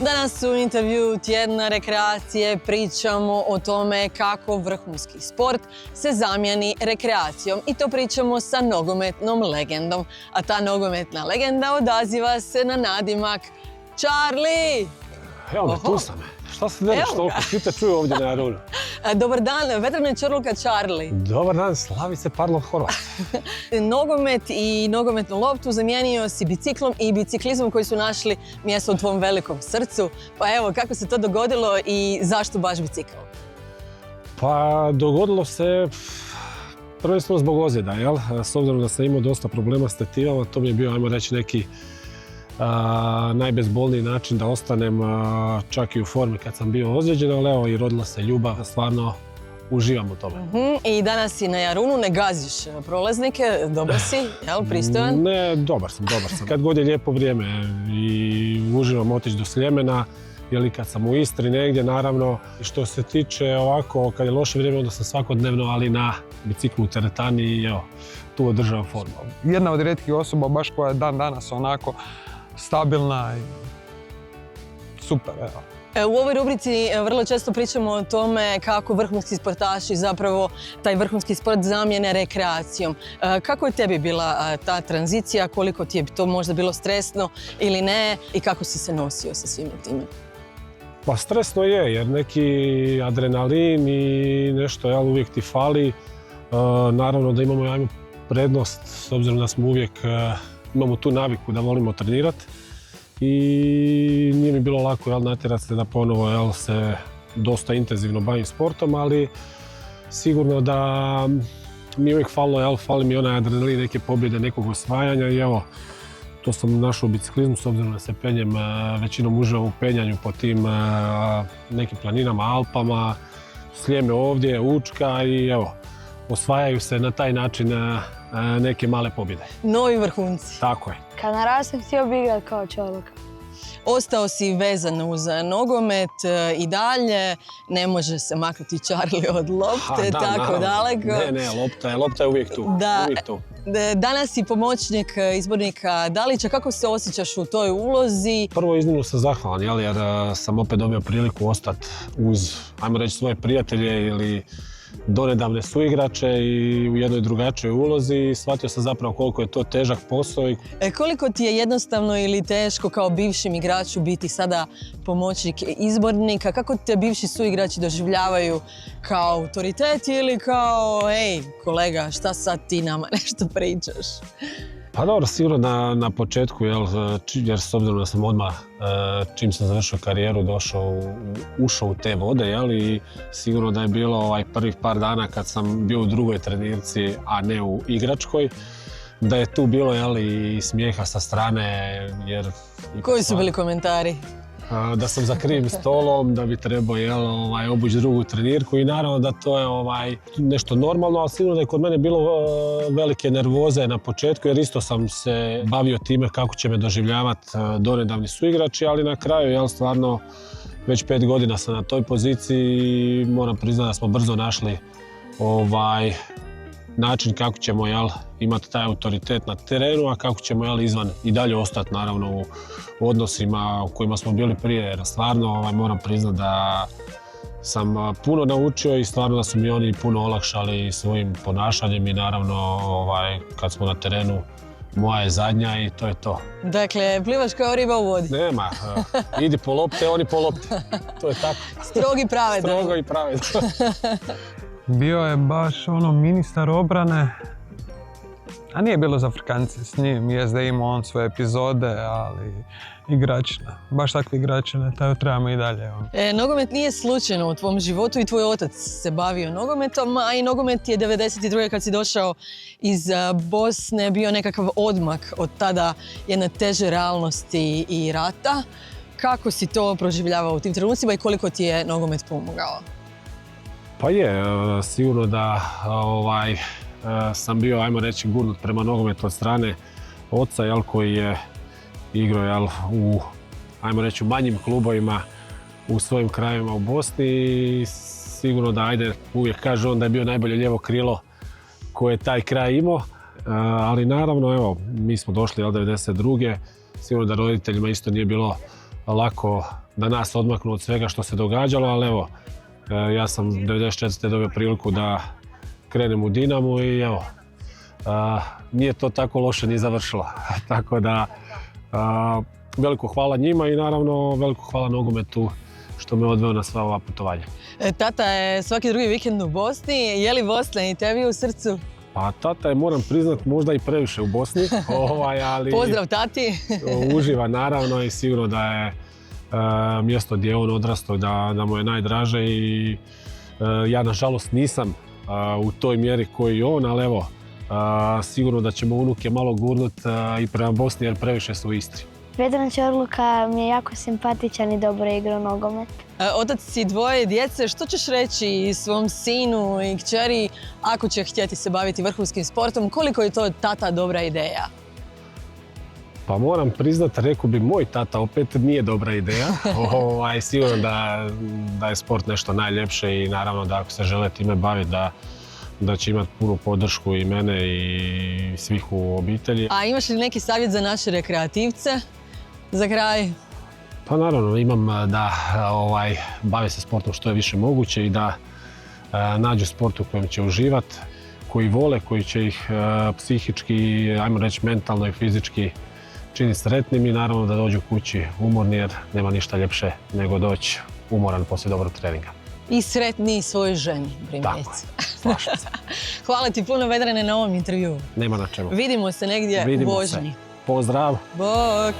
Danas u intervju Tjedna rekreacije pričamo o tome kako vrhunski sport se zamijeni rekreacijom i to pričamo sa nogometnom legendom. A ta nogometna legenda odaziva se na nadimak Charlie! Evo me, tu sam. Šta se deliš toliko? Svi te čuju ovdje na Jarunu. Dobar dan, veterani Čorluka Charlie. Dobar dan, Slavice Parlo Horvat. Nogomet i nogometnu loptu zamijenio si biciklom i biciklizmom koji su našli mjesto u tvom velikom srcu. Pa evo, kako se to dogodilo i zašto baš bicikl? Pa dogodilo se prvenstveno zbog ozljeda, jel? S obzirom da sam imao dosta problema s tetivama, to mi je bio, ajmo reći, neki najbezbolniji način da ostanem čak i u formi kad sam bio ozlijeđen, ali evo i rodila se ljubav, stvarno uživam u tome. I danas si na Jarunu, ne gaziš prolaznike, dobar si, jel, pristojan? Ne, dobar sam. Kad god je lijepo vrijeme i uživam otići do Sljemena, ili kad sam u Istri negdje, naravno. I što se tiče ovako, kad je loše vrijeme, onda sam svakodnevno, ali na biciklu u teretani i evo, tu održavam formu. Jedna od rijetkih osoba baš koja je dan danas onako stabilna i super, evo. U ovoj rubrici vrlo često pričamo o tome kako vrhunski sportaši zapravo taj vrhunski sport zamijene rekreacijom. Kako je tebi bila ta tranzicija, koliko ti je to možda bilo stresno ili ne i kako si se nosio sa svime time? Pa stresno je, jer neki adrenalin i nešto uvijek ti fali. Naravno da imamo prednost, s obzirom da smo uvijek imamo tu naviku da volimo trenirati. I nije mi bilo lako natjerati se da ponovo se dosta intenzivno bavim sportom, ali sigurno da mi je uvijek fali mi onaj adrenalin, neke pobjede, nekog osvajanja i evo, to sam našao u biciklizmu s obzirom da se penjem, većinom uživam u penjanju po tim nekim planinama, Alpama, Sljeme ovdje, Učka i evo, osvajaju se na taj način neke male pobjede. Novi vrhunci. Tako je. Kad narastem htio bi igrati kao Čorluk. Ostao si vezan uz nogomet i dalje, ne može se maknuti Charlie od lopte tako daleko. Ne, lopta je uvijek tu. Danas si pomoćnik izbornika Dalića, kako se osjećaš u toj ulozi? Prvo iznimno sam zahvalan, jer sam opet dobio priliku ostati uz, ajmo reći, svoje prijatelje ili donedavne suigrače i u jednoj drugačijoj ulozi i shvatio sam zapravo koliko je to težak posao. Koliko ti je jednostavno ili teško kao bivšim igraču biti sada pomoćnik izbornika? Kako te bivši suigrači doživljavaju kao autoritet ili kao ej kolega, šta sad ti nama nešto pričaš? Pa dobro, sigurno na početku, jer s obzirom da sam odmah čim sam završio karijeru ušao u te vode, i sigurno da je bilo prvih par dana kad sam bio u drugoj trenirci, a ne u igračkoj, da je tu bilo i smijeha sa strane, jer... Koji su bili komentari? Da sam za krivim stolom, da bi trebao obući drugu trenirku i naravno da to je nešto normalno, ali sigurno da je kod mene bilo velike nervoze na početku jer isto sam se bavio time kako će me doživljavati donedavni suigrači, ali na kraju stvarno već 5 godina sam na toj poziciji i moram priznati da smo brzo našli način kako ćemo imati taj autoritet na terenu, a kako ćemo izvan i dalje ostati naravno u odnosima u kojima smo bili prije, jer stvarno moram priznati da sam puno naučio i stvarno da su mi oni puno olakšali svojim ponašanjem i naravno kad smo na terenu moja je zadnja i to je to. Dakle, plivaš kao riba u vodi? Nema, idi po lopte, oni po lopte, to je tako. Strog i pravedan. Strogo i pravedan. Bio je baš ministar obrane, a nije bilo za Afrikance s njim, jest da je imao on svoje epizode, ali igračina, baš takvi igračine, trebamo i dalje. Nogomet nije slučajno u tvom životu i tvoj otac se bavio nogometom, a i nogomet je 92. kad si došao iz Bosne bio nekakav odmak od tada jedne teže realnosti i rata. Kako si to proživljavao u tim trenucima i koliko ti je nogomet pomogao? Pa je, sigurno da sam bio, ajmo reći, gurnut prema nogometu od strane oca, koji je igrao u, ajmo reći, u manjim klubovima u svojim krajevima u Bosni i sigurno da, uvijek kaže on da je bio najbolje lijevo krilo koje je taj kraj imao, ali naravno, evo, mi smo došli 92. Sigurno da roditeljima isto nije bilo lako da nas odmaknu od svega što se događalo, ali evo, ja sam 94. dobio priliku da krenem u Dinamo i evo, nije to tako loše ni završilo. Tako da, veliko hvala njima i naravno veliko hvala nogometu što me odveo na sva ova putovanja. Tata je svaki drugi vikend u Bosni. Je li Bosna i tebi u srcu? Pa tata je, moram priznat, možda i previše u Bosni, ali Pozdrav tati! uživa naravno i sigurno da je mjesto gdje je on odrastao, da mu je najdraže i ja nažalost nisam u toj mjeri koji i on, ali evo, sigurno da ćemo unuke malo gurnut i prema Bosni jer previše su u Istri. Vedran Ćorluka mi je jako simpatičan i dobro igra u nogomet. Otac si dvoje djece, što ćeš reći svom sinu i kćeri ako će htjeti se baviti vrhunskim sportom? Koliko je to tata dobra ideja? Pa moram priznat, rekao bi moj tata, opet nije dobra ideja. Sigurno da je sport nešto najljepše i naravno da ako se žele time baviti da će imati punu podršku i mene i svih u obitelji. A imaš li neki savjet za naše rekreativce za kraj? Pa naravno imam da bave se sportom što je više moguće i da nađu sport u kojem će uživati, koji vole, koji će ih psihički, ajmo reći mentalno i fizički čini sretnim i naravno da dođu kući umorni jer nema ništa ljepše nego doći umoran poslije dobrog treninga. I sretni svojoj ženi, primjerice. Slažem se. Hvala ti puno, Vedrane, na ovom intervjuu. Nema na čemu. Vidimo se negdje u Božnji. Pozdrav! Bok!